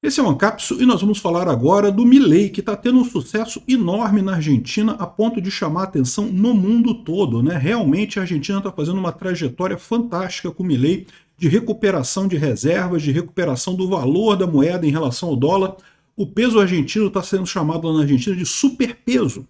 Esse é o Ancapsu e nós vamos falar agora do Milei, que está tendo um sucesso enorme na Argentina a ponto de chamar a atenção no mundo todo, né? Realmente a Argentina está fazendo uma trajetória fantástica com o Milei de recuperação de reservas, de recuperação do valor da moeda em relação ao dólar. O peso argentino está sendo chamado lá na Argentina de superpeso,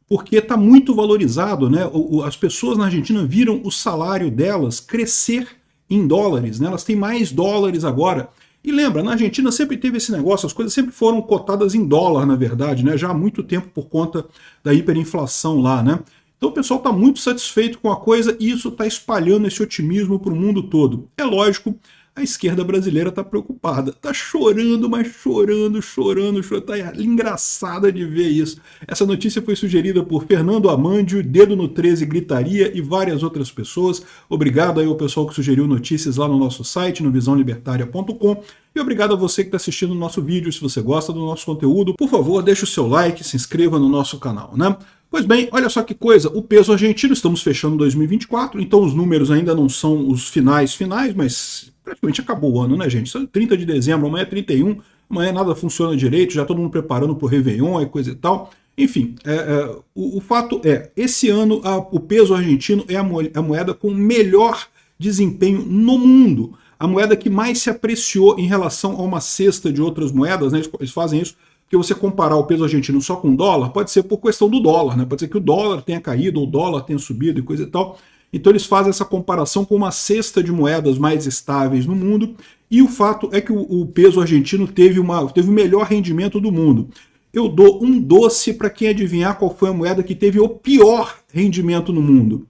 porque está muito valorizado, né? As pessoas na Argentina viram o salário delas crescer em dólares, né? Elas têm mais dólares agora. E lembra, na Argentina sempre teve esse negócio, as coisas sempre foram cotadas em dólar, na verdade, né? Já há muito tempo por conta da hiperinflação lá, né? Então o pessoal está muito satisfeito com a coisa e isso está espalhando esse otimismo para o mundo todo. É lógico, a esquerda brasileira está preocupada, está chorando, mas chorando, está engraçada de ver isso. Essa notícia foi sugerida por Fernando Amandio, Dedo no 13 Gritaria e várias outras pessoas. Obrigado aí ao pessoal que sugeriu notícias lá no nosso site, no visãolibertaria.com. E obrigado a você que está assistindo o nosso vídeo. Se você gosta do nosso conteúdo, por favor, deixe o seu like, se inscreva no nosso canal, né? Pois bem, olha só que coisa, o peso argentino, estamos fechando 2024, então os números ainda não são os finais, mas praticamente acabou o ano, né, gente? 30 de dezembro, amanhã é 31, amanhã nada funciona direito, já todo mundo preparando para o Réveillon e coisa e tal. Enfim, o fato é, esse ano o peso argentino é a moeda com melhor desempenho no mundo. A moeda que mais se apreciou em relação a uma cesta de outras moedas, né? Eles fazem isso porque você comparar o peso argentino só com o dólar, pode ser por questão do dólar, né? Pode ser que o dólar tenha caído, ou o dólar tenha subido e coisa e tal. Então eles fazem essa comparação com uma cesta de moedas mais estáveis no mundo, e o fato é que o peso argentino teve o melhor rendimento do mundo. Eu dou um doce para quem adivinhar qual foi a moeda que teve o pior rendimento no mundo.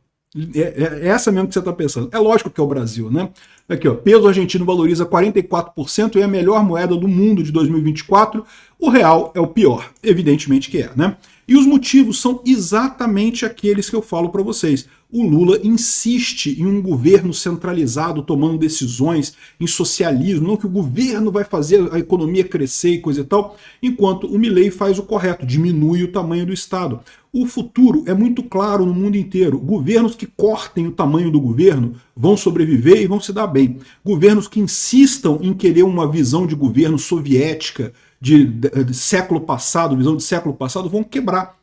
É essa mesmo que você está pensando. É lógico que é o Brasil, né? Aqui, ó, peso argentino valoriza 44% e é a melhor moeda do mundo de 2024. O real é o pior, evidentemente que é, né? E os motivos são exatamente aqueles que eu falo para vocês. O Lula insiste em um governo centralizado tomando decisões, em socialismo, não que o governo vai fazer a economia crescer e coisa e tal, enquanto o Milei faz o correto, diminui o tamanho do Estado. O futuro é muito claro no mundo inteiro. Governos que cortem o tamanho do governo vão sobreviver e vão se dar bem. Governos que insistam em querer uma visão de governo soviética, de século passado, visão de século passado, vão quebrar.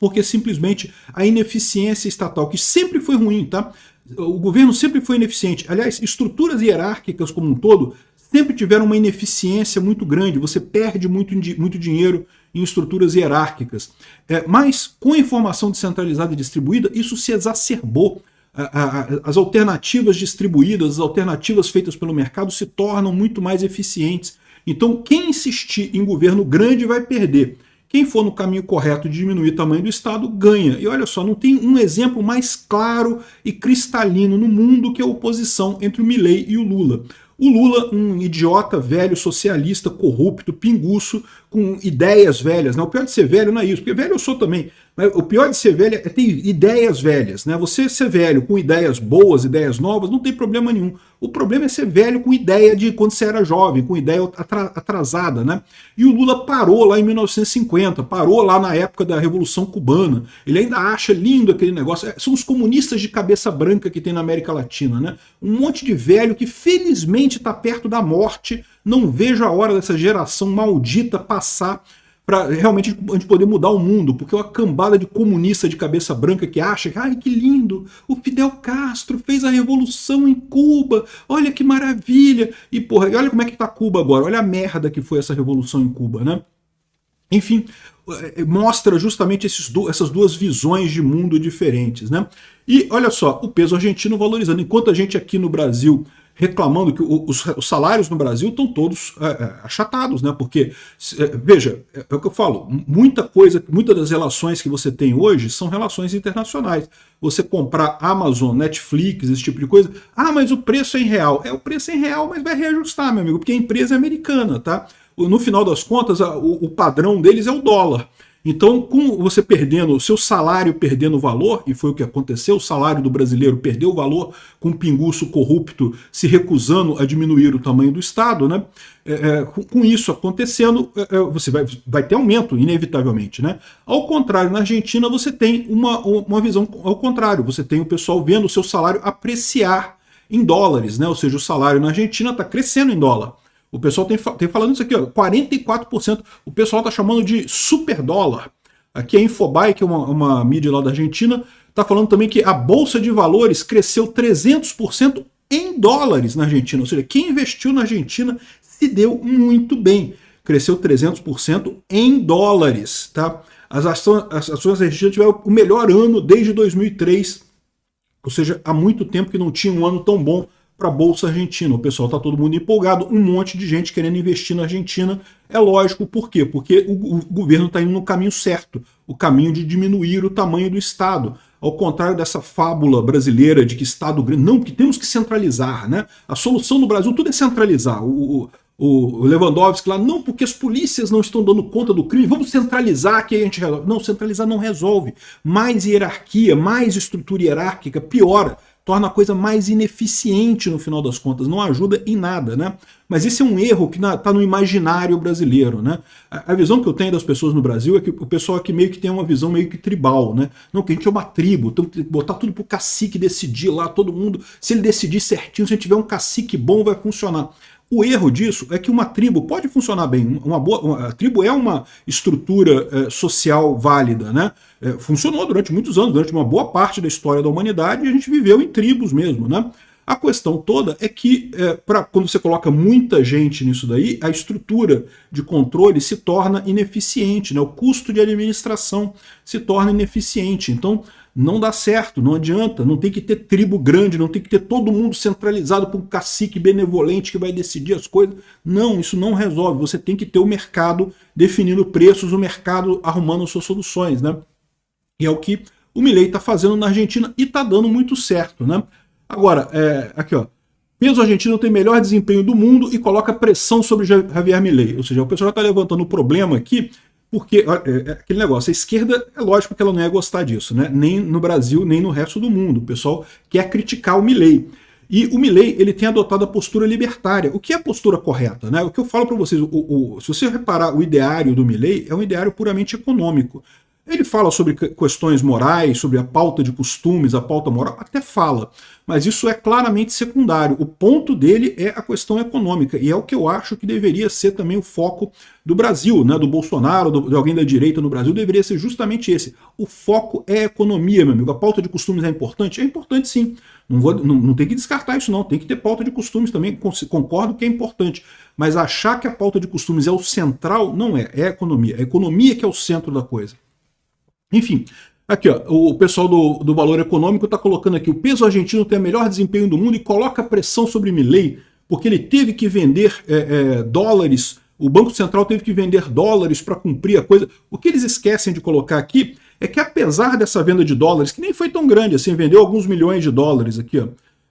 Porque simplesmente a ineficiência estatal, que sempre foi ruim, tá? O governo sempre foi ineficiente. Aliás, estruturas hierárquicas como um todo sempre tiveram uma ineficiência muito grande. Você perde muito dinheiro em estruturas hierárquicas. Mas com a informação descentralizada e distribuída, isso se exacerbou. As alternativas distribuídas, as alternativas feitas pelo mercado se tornam muito mais eficientes. Então, quem insistir em governo grande vai perder. Quem for no caminho correto de diminuir o tamanho do Estado, ganha. E olha só, não tem um exemplo mais claro e cristalino no mundo que a oposição entre o Milei e o Lula. O Lula, um idiota velho, socialista, corrupto, pinguço, com ideias velhas, né? O pior de ser velho não é isso, porque velho eu sou também, mas o pior de ser velho é ter ideias velhas, né? Você ser velho com ideias boas, ideias novas, não tem problema nenhum. O problema é ser velho com ideia de quando você era jovem, com ideia atrasada, né? E o Lula parou lá em 1950, parou lá na época da Revolução Cubana. Ele ainda acha lindo aquele negócio. São os comunistas de cabeça branca que tem na América Latina, né? Um monte de velho que felizmente está perto da morte. Não vejo a hora dessa geração maldita passar para realmente a gente poder mudar o mundo, porque é uma cambada de comunista de cabeça branca que acha que, ai, que lindo, o Fidel Castro fez a revolução em Cuba, olha que maravilha, e porra, olha como é que tá Cuba agora, olha a merda que foi essa revolução em Cuba, né? Enfim, mostra justamente essas duas visões de mundo diferentes, né? E olha só, o peso argentino valorizando, enquanto a gente aqui no Brasil reclamando que os salários no Brasil estão todos achatados, né? Porque, veja, é o que eu falo, muitas das relações que você tem hoje são relações internacionais. Você comprar Amazon, Netflix, esse tipo de coisa, mas o preço é em real. O preço é em real, mas vai reajustar, meu amigo, porque a empresa é americana, tá? No final das contas, o padrão deles é o dólar. Então, com você perdendo, o seu salário perdendo valor, e foi o que aconteceu, o salário do brasileiro perdeu valor com o pinguço corrupto se recusando a diminuir o tamanho do Estado, né? Com isso acontecendo, você vai ter aumento, inevitavelmente, né? Ao contrário, na Argentina você tem uma visão ao contrário, você tem o pessoal vendo o seu salário apreciar em dólares, né? Ou seja, o salário na Argentina está crescendo em dólar. O pessoal tem falando isso aqui, ó, 44%. O pessoal está chamando de super dólar. Aqui a Infobae, que é uma mídia lá da Argentina, está falando também que a Bolsa de Valores cresceu 300% em dólares na Argentina. Ou seja, quem investiu na Argentina se deu muito bem. Cresceu 300% em dólares. Tá? As ações argentinas tiveram o melhor ano desde 2003. Ou seja, há muito tempo que não tinha um ano tão bom para a Bolsa Argentina. O pessoal está todo mundo empolgado, um monte de gente querendo investir na Argentina. É lógico, por quê? Porque o governo está indo no caminho certo, o caminho de diminuir o tamanho do Estado. Ao contrário dessa fábula brasileira de que Estado grande, não, que temos que centralizar, né? A solução no Brasil tudo é centralizar. O Lewandowski lá, não, porque as polícias não estão dando conta do crime, vamos centralizar que a gente resolve. Não, centralizar não resolve. Mais hierarquia, mais estrutura hierárquica, piora. Torna a coisa mais ineficiente no final das contas, não ajuda em nada, né? Mas esse é um erro que está no imaginário brasileiro, né? A visão que eu tenho das pessoas no Brasil é que o pessoal aqui meio que tem uma visão meio que tribal, né? Não, que a gente é uma tribo, tem que botar tudo pro cacique decidir lá, todo mundo, se ele decidir certinho, se a gente tiver um cacique bom, vai funcionar. O erro disso é que uma tribo pode funcionar bem. A tribo é uma estrutura social válida, né? Funcionou durante muitos anos, durante uma boa parte da história da humanidade, e a gente viveu em tribos mesmo, né? A questão toda é que, quando você coloca muita gente nisso daí, a estrutura de controle se torna ineficiente, né? O custo de administração se torna ineficiente. Então, não dá certo, não adianta, não tem que ter tribo grande, não tem que ter todo mundo centralizado por um cacique benevolente que vai decidir as coisas. Não, isso não resolve. Você tem que ter o mercado definindo preços, o mercado arrumando suas soluções, né? E é o que o Milei está fazendo na Argentina e está dando muito certo, né? Agora, aqui ó, peso argentino tem melhor desempenho do mundo e coloca pressão sobre Javier Milei. Ou seja, o pessoal já está levantando o problema aqui, porque aquele negócio, a esquerda, é lógico que ela não ia gostar disso, né? Nem no Brasil, nem no resto do mundo. O pessoal quer criticar o Milei. E o Milei, ele tem adotado a postura libertária. O que é a postura correta, né? O que eu falo para vocês, se você reparar, o ideário do Milei é um ideário puramente econômico. Ele fala sobre questões morais, sobre a pauta de costumes, a pauta moral, até fala, mas isso é claramente secundário. O ponto dele é a questão econômica, e é o que eu acho que deveria ser também o foco do Brasil, né, do Bolsonaro, de alguém da direita no Brasil, deveria ser justamente esse. O foco é a economia, meu amigo. A pauta de costumes é importante? É importante sim. Não tem que descartar isso não, tem que ter pauta de costumes também, concordo que é importante. Mas achar que a pauta de costumes é o central, não é a economia. A economia que é o centro da coisa. Enfim, aqui ó, o pessoal do Valor Econômico está colocando aqui: o peso argentino tem o melhor desempenho do mundo e coloca pressão sobre Milei, porque ele teve que vender dólares, o Banco Central teve que vender dólares para cumprir a coisa. O que eles esquecem de colocar aqui é que, apesar dessa venda de dólares, que nem foi tão grande assim, vendeu alguns milhões de dólares aqui, ó,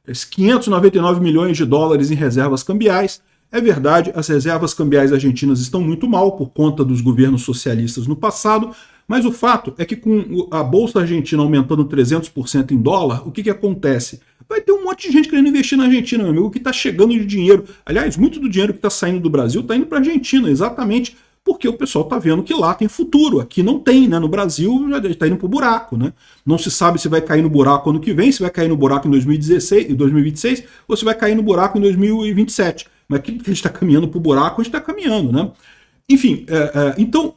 599 milhões de dólares em reservas cambiais. É verdade, as reservas cambiais argentinas estão muito mal por conta dos governos socialistas no passado, mas o fato é que com a Bolsa Argentina aumentando 300% em dólar, o que acontece? Vai ter um monte de gente querendo investir na Argentina, meu amigo, que está chegando de dinheiro. Aliás, muito do dinheiro que está saindo do Brasil está indo para a Argentina, exatamente porque o pessoal está vendo que lá tem futuro. Aqui não tem, né? No Brasil já está indo para o buraco, né? Não se sabe se vai cair no buraco ano que vem, se vai cair no buraco em 2026, ou se vai cair no buraco em 2027. Mas que a gente está caminhando para o buraco, a gente está caminhando, né? Enfim, então,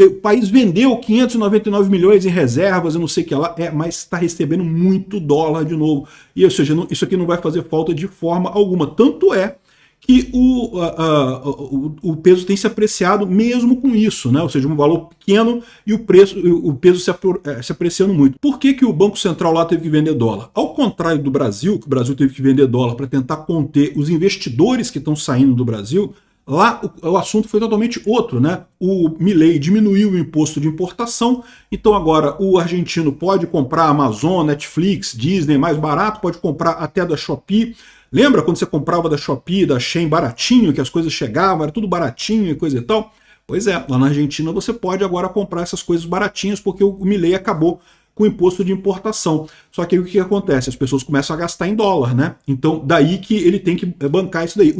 o país vendeu 599 milhões em reservas, eu não sei o que lá, mas está recebendo muito dólar de novo. E, ou seja, isso aqui não vai fazer falta de forma alguma. Tanto é que o peso tem se apreciado mesmo com isso, né? Ou seja, um valor pequeno e o peso se apreciando muito. Por que o Banco Central lá teve que vender dólar? Ao contrário do Brasil, que o Brasil teve que vender dólar para tentar conter os investidores que estão saindo do Brasil, lá o assunto foi totalmente outro, né? O Milei diminuiu o imposto de importação, então agora o argentino pode comprar Amazon, Netflix, Disney mais barato, pode comprar até da Shopee. Lembra quando você comprava da Shopee, da Shein baratinho, que as coisas chegavam, era tudo baratinho e coisa e tal? Pois é, lá na Argentina você pode agora comprar essas coisas baratinhas porque o Milei acabou com o imposto de importação. Só que aí o que acontece? As pessoas começam a gastar em dólar, né? Então daí que ele tem que bancar isso daí.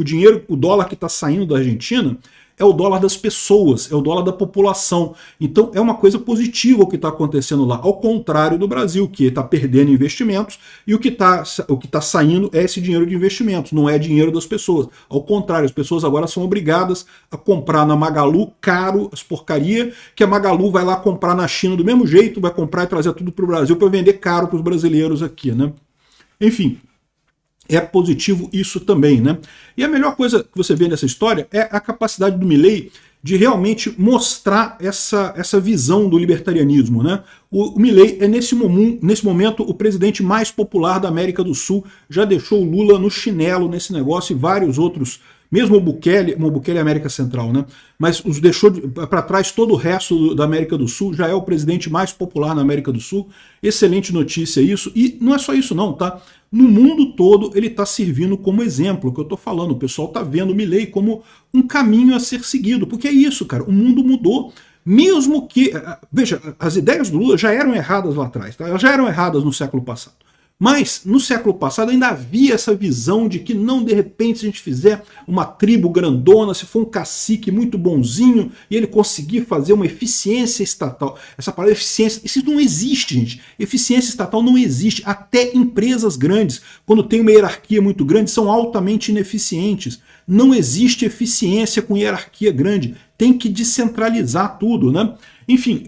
O dólar que está saindo da Argentina é o dólar das pessoas, é o dólar da população. Então é uma coisa positiva o que está acontecendo lá, ao contrário do Brasil, que está perdendo investimentos e o que tá saindo é esse dinheiro de investimentos, não é dinheiro das pessoas. Ao contrário, as pessoas agora são obrigadas a comprar na Magalu caro as porcaria, que a Magalu vai lá comprar na China do mesmo jeito, vai comprar e trazer tudo para o Brasil para vender caro para os brasileiros aqui, né? Enfim, é positivo isso também, né? E a melhor coisa que você vê nessa história é a capacidade do Milei de realmente mostrar essa visão do libertarianismo, né? O Milei é nesse momento o presidente mais popular da América do Sul, já deixou o Lula no chinelo nesse negócio e vários outros, mesmo o Bukele é América Central, né? Mas deixou para trás todo o resto da América do Sul, já é o presidente mais popular na América do Sul. Excelente notícia isso. E não é só isso não, tá? No mundo todo ele está servindo como exemplo, o que eu estou falando. O pessoal está vendo o Milei como um caminho a ser seguido, porque é isso, cara, o mundo mudou. Mesmo que, veja, as ideias do Lula já eram erradas lá atrás, tá? Elas já eram erradas no século passado. Mas no século passado ainda havia essa visão de que não, de repente, se a gente fizer uma tribo grandona, se for um cacique muito bonzinho e ele conseguir fazer uma eficiência estatal. Essa palavra eficiência, isso não existe, gente. Eficiência estatal não existe. Até empresas grandes, quando tem uma hierarquia muito grande, são altamente ineficientes. Não existe eficiência com hierarquia grande. Tem que descentralizar tudo, né? Enfim,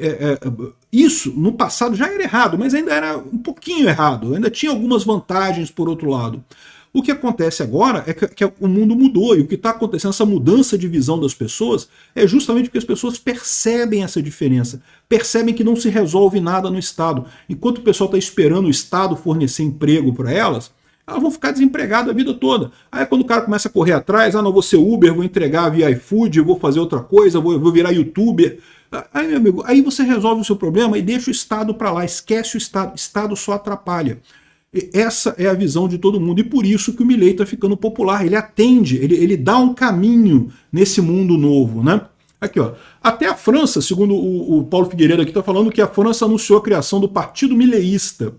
isso no passado já era errado, mas ainda era um pouquinho errado, ainda tinha algumas vantagens por outro lado. O que acontece agora é que o mundo mudou, e o que está acontecendo, essa mudança de visão das pessoas, é justamente porque as pessoas percebem essa diferença, percebem que não se resolve nada no Estado. Enquanto o pessoal está esperando o Estado fornecer emprego para elas vão ficar desempregadas a vida toda. Aí quando o cara começa a correr atrás, não vou ser Uber, vou entregar via iFood, vou fazer outra coisa, vou virar YouTuber. Aí, meu amigo, aí você resolve o seu problema e deixa o Estado para lá, esquece o Estado. O Estado só atrapalha. E essa é a visão de todo mundo, e por isso que o Milei está ficando popular. Ele atende, ele dá um caminho nesse mundo novo, né? Aqui, ó. Até a França, segundo o Paulo Figueiredo aqui, está falando que a França anunciou a criação do Partido Mileísta.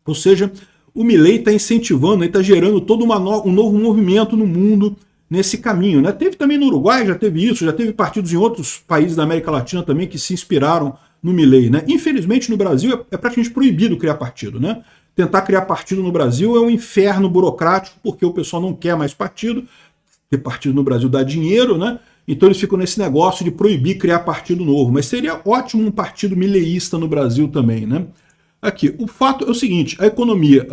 Ou seja, o Milei está incentivando, está gerando todo um novo movimento no mundo nesse caminho, né? Teve também no Uruguai, já teve isso, já teve partidos em outros países da América Latina também que se inspiraram no Milei, né? Infelizmente no Brasil é praticamente proibido criar partido, né? Tentar criar partido no Brasil é um inferno burocrático, porque o pessoal não quer mais partido, ter partido no Brasil dá dinheiro, né? Então eles ficam nesse negócio de proibir criar partido novo, mas seria ótimo um partido mileísta no Brasil também, né? Aqui, o fato é o seguinte, a economia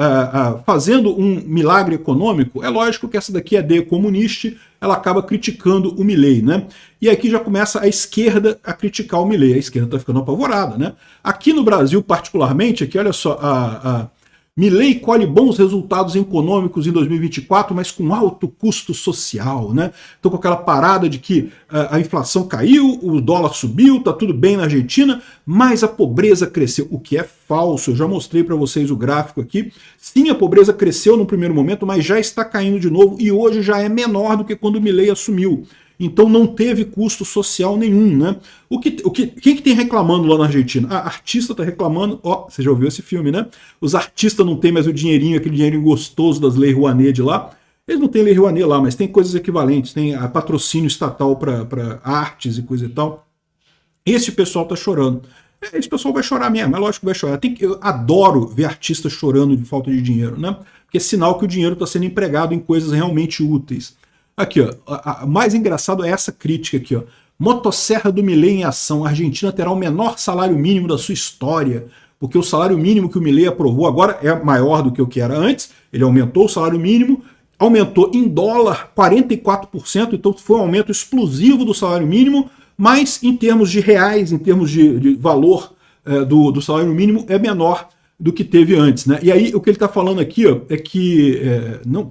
fazendo um milagre econômico, é lógico que essa daqui é de comunista, ela acaba criticando o Milei, né? E aqui já começa a esquerda a criticar o Milei, a esquerda está ficando apavorada, né? Aqui no Brasil, particularmente, aqui olha só, Milei colhe bons resultados econômicos em 2024, mas com alto custo social, né? Então com aquela parada de que a inflação caiu, o dólar subiu, tá tudo bem na Argentina, mas a pobreza cresceu, o que é falso. Eu já mostrei para vocês o gráfico aqui. Sim, a pobreza cresceu no primeiro momento, mas já está caindo de novo e hoje já é menor do que quando o Milei assumiu. Então não teve custo social nenhum, né? Quem que tem reclamando lá na Argentina? A artista tá reclamando, você já ouviu esse filme, né? Os artistas não têm mais o dinheirinho, aquele dinheirinho gostoso das leis Rouanet de lá. Eles não têm lei Rouanet lá, mas tem coisas equivalentes, tem patrocínio estatal para artes e coisa e tal. Esse pessoal tá chorando. Esse pessoal vai chorar mesmo, é lógico que vai chorar. Eu adoro ver artistas chorando de falta de dinheiro, né? Porque é sinal que o dinheiro está sendo empregado em coisas realmente úteis. Aqui, ó, a mais engraçado é essa crítica aqui, ó. Motosserra do Milei em ação. A Argentina terá o menor salário mínimo da sua história, porque o salário mínimo que o Milei aprovou agora é maior do que o que era antes. Ele aumentou o salário mínimo, aumentou em dólar 44%, então foi um aumento explosivo do salário mínimo, mas em termos de reais, em termos de valor do salário mínimo, é menor do que teve antes, né? E aí o que ele está falando aqui, ó, é que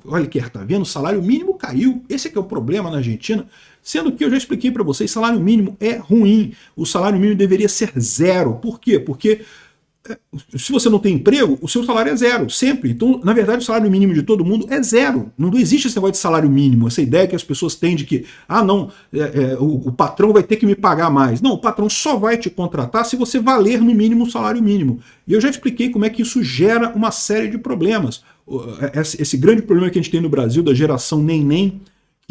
olha aqui, tá vendo? O salário mínimo caiu. Esse é que é o problema na Argentina, sendo que eu já expliquei para vocês, salário mínimo é ruim. O salário mínimo deveria ser zero. Por quê? Porque se você não tem emprego, o seu salário é zero, sempre. Então, na verdade, o salário mínimo de todo mundo é zero. Não existe esse negócio de salário mínimo, essa ideia que as pessoas têm de que, o patrão vai ter que me pagar mais. Não, o patrão só vai te contratar se você valer no mínimo o salário mínimo. E eu já expliquei como é que isso gera uma série de problemas. Esse grande problema que a gente tem no Brasil da geração neném,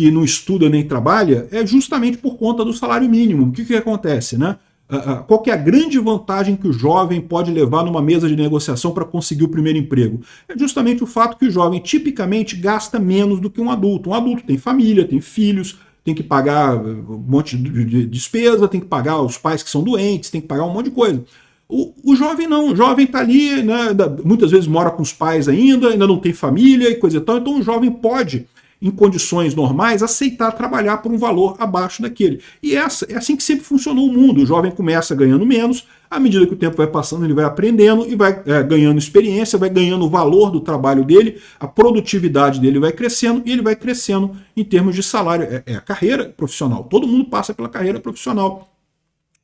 que não estuda nem trabalha, é justamente por conta do salário mínimo. O que acontece, né? Qual que é a grande vantagem que o jovem pode levar numa mesa de negociação para conseguir o primeiro emprego? É justamente o fato que o jovem tipicamente gasta menos do que um adulto. Um adulto tem família, tem filhos, tem que pagar um monte de despesa, tem que pagar os pais que são doentes, tem que pagar um monte de coisa. O jovem não, o jovem está ali, né, muitas vezes mora com os pais ainda não tem família e coisa e tal, então o jovem pode, em condições normais, aceitar trabalhar por um valor abaixo daquele. E é assim que sempre funcionou o mundo. O jovem começa ganhando menos, à medida que o tempo vai passando, ele vai aprendendo e vai ganhando experiência, vai ganhando o valor do trabalho dele, a produtividade dele vai crescendo e ele vai crescendo em termos de salário. É a carreira profissional. Todo mundo passa pela carreira profissional.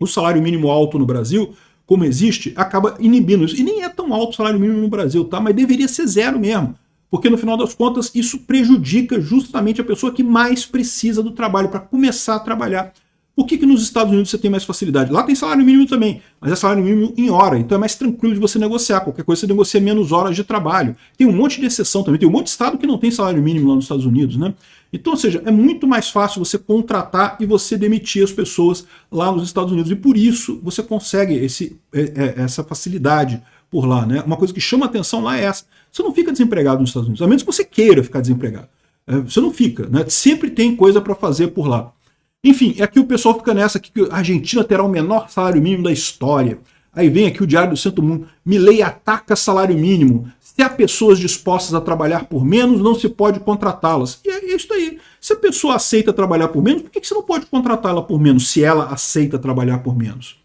O salário mínimo alto no Brasil, como existe, acaba inibindo isso. E nem é tão alto o salário mínimo no Brasil, tá? Mas deveria ser zero mesmo. Porque no final das contas isso prejudica justamente a pessoa que mais precisa do trabalho para começar a trabalhar. Por que nos Estados Unidos você tem mais facilidade? Lá tem salário mínimo também, mas é salário mínimo em hora, então é mais tranquilo de você negociar. Qualquer coisa você negocia menos horas de trabalho. Tem um monte de exceção também, tem um monte de estado que não tem salário mínimo lá nos Estados Unidos, né? Então, ou seja, é muito mais fácil você contratar e você demitir as pessoas lá nos Estados Unidos. E por isso você consegue essa facilidade por lá, né? Uma coisa que chama atenção lá é essa. Você não fica desempregado nos Estados Unidos, a menos que você queira ficar desempregado. Você não fica, né? Sempre tem coisa para fazer por lá. Enfim, aqui o pessoal fica nessa que a Argentina terá o menor salário mínimo da história. Aí vem aqui o Diário do Centro Mundo. Milei ataca salário mínimo. Se há pessoas dispostas a trabalhar por menos, não se pode contratá-las. E é isso aí. Se a pessoa aceita trabalhar por menos, por que você não pode contratá-la por menos, se ela aceita trabalhar por menos?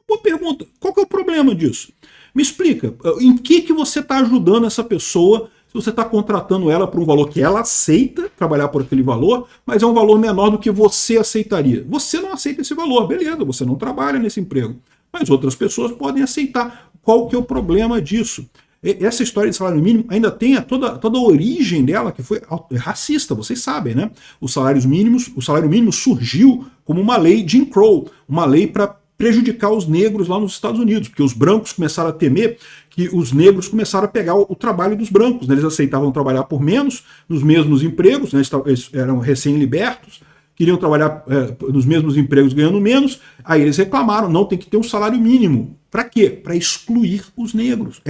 Boa pergunta. Qual que é o problema disso? Me explica, em que você está ajudando essa pessoa se você está contratando ela por um valor que ela aceita trabalhar por aquele valor, mas é um valor menor do que você aceitaria. Você não aceita esse valor, beleza, você não trabalha nesse emprego, mas outras pessoas podem aceitar. Qual que é o problema disso? Essa história de salário mínimo ainda tem toda a origem dela, que foi racista, vocês sabem, né? O salário mínimo surgiu como uma lei Jim Crow, uma lei para prejudicar os negros lá nos Estados Unidos, porque os brancos começaram a temer que os negros começaram a pegar o trabalho dos brancos, né? Eles aceitavam trabalhar por menos, nos mesmos empregos, né? Eles eram recém-libertos, queriam trabalhar nos mesmos empregos ganhando menos, aí eles reclamaram, não, tem que ter um salário mínimo. Para quê? Para excluir os negros.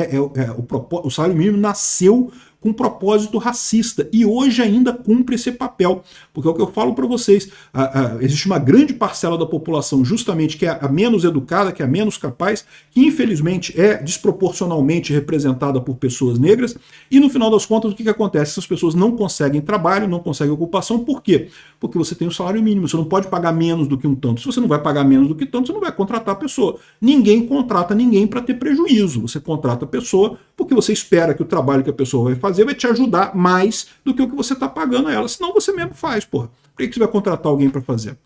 O salário mínimo nasceu com um propósito racista e hoje ainda cumpre esse papel, porque é o que eu falo para vocês, existe uma grande parcela da população justamente que é a menos educada, que é a menos capaz, que infelizmente é desproporcionalmente representada por pessoas negras, e no final das contas o que acontece? Essas pessoas não conseguem trabalho, não conseguem ocupação, por quê? Porque você tem o salário mínimo, você não pode pagar menos do que um tanto. Se você não vai pagar menos do que tanto, você não vai contratar a pessoa. Ninguém contrata ninguém para ter prejuízo, você contrata a pessoa porque você espera que o trabalho que a pessoa vai fazer vai te ajudar mais do que o que você está pagando a ela. Senão você mesmo faz, porra. Por que você vai contratar alguém para fazer?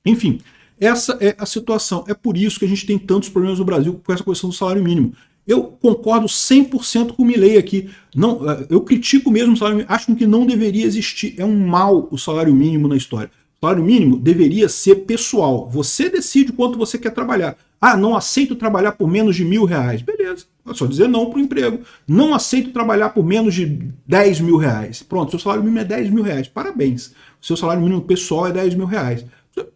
Enfim, essa é a situação. É por isso que a gente tem tantos problemas no Brasil com essa questão do salário mínimo. Eu concordo 100% com o Milei aqui. Não, eu critico mesmo o salário mínimo. Acho que não deveria existir. É um mal o salário mínimo na história. O salário mínimo deveria ser pessoal. Você decide quanto você quer trabalhar. Ah, não aceito trabalhar por menos de R$1.000. Beleza, é só dizer não para o emprego. Não aceito trabalhar por menos de R$10.000. Pronto, seu salário mínimo é R$10.000. Parabéns. O seu salário mínimo pessoal é R$10.000.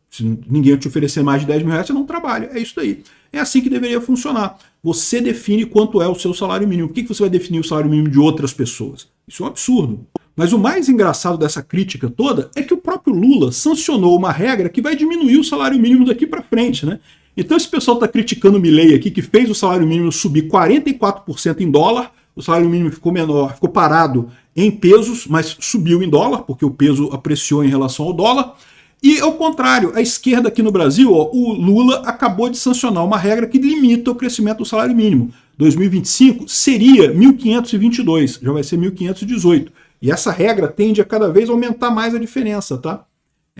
Se ninguém te oferecer mais de R$10.000, você não trabalha. É isso aí. É assim que deveria funcionar. Você define quanto é o seu salário mínimo. Por que você vai definir o salário mínimo de outras pessoas? Isso é um absurdo. Mas o mais engraçado dessa crítica toda é que o próprio Lula sancionou uma regra que vai diminuir o salário mínimo daqui para frente, né? Então esse pessoal está criticando o Milei aqui, que fez o salário mínimo subir 44% em dólar, o salário mínimo ficou menor, ficou parado em pesos, mas subiu em dólar, porque o peso apreciou em relação ao dólar. E ao contrário, a esquerda aqui no Brasil, ó, o Lula acabou de sancionar uma regra que limita o crescimento do salário mínimo. 2025 seria 1.522, já vai ser 1.518. E essa regra tende a cada vez aumentar mais a diferença, tá?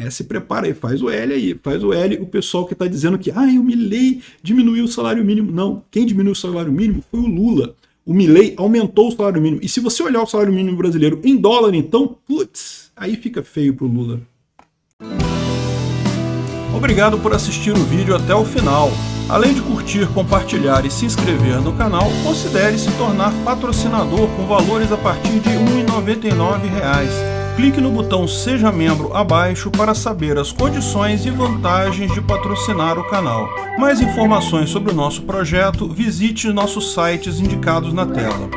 Se prepara aí, faz o L aí, faz o L, o pessoal que está dizendo que o Milei diminuiu o salário mínimo. Não, quem diminuiu o salário mínimo foi o Lula. O Milei aumentou o salário mínimo. E se você olhar o salário mínimo brasileiro em dólar, então, putz, aí fica feio pro Lula. Obrigado por assistir o vídeo até o final. Além de curtir, compartilhar e se inscrever no canal, considere se tornar patrocinador com valores a partir de R$ 1,99. Clique no botão Seja Membro abaixo para saber as condições e vantagens de patrocinar o canal. Mais informações sobre o nosso projeto, visite nossos sites indicados na tela.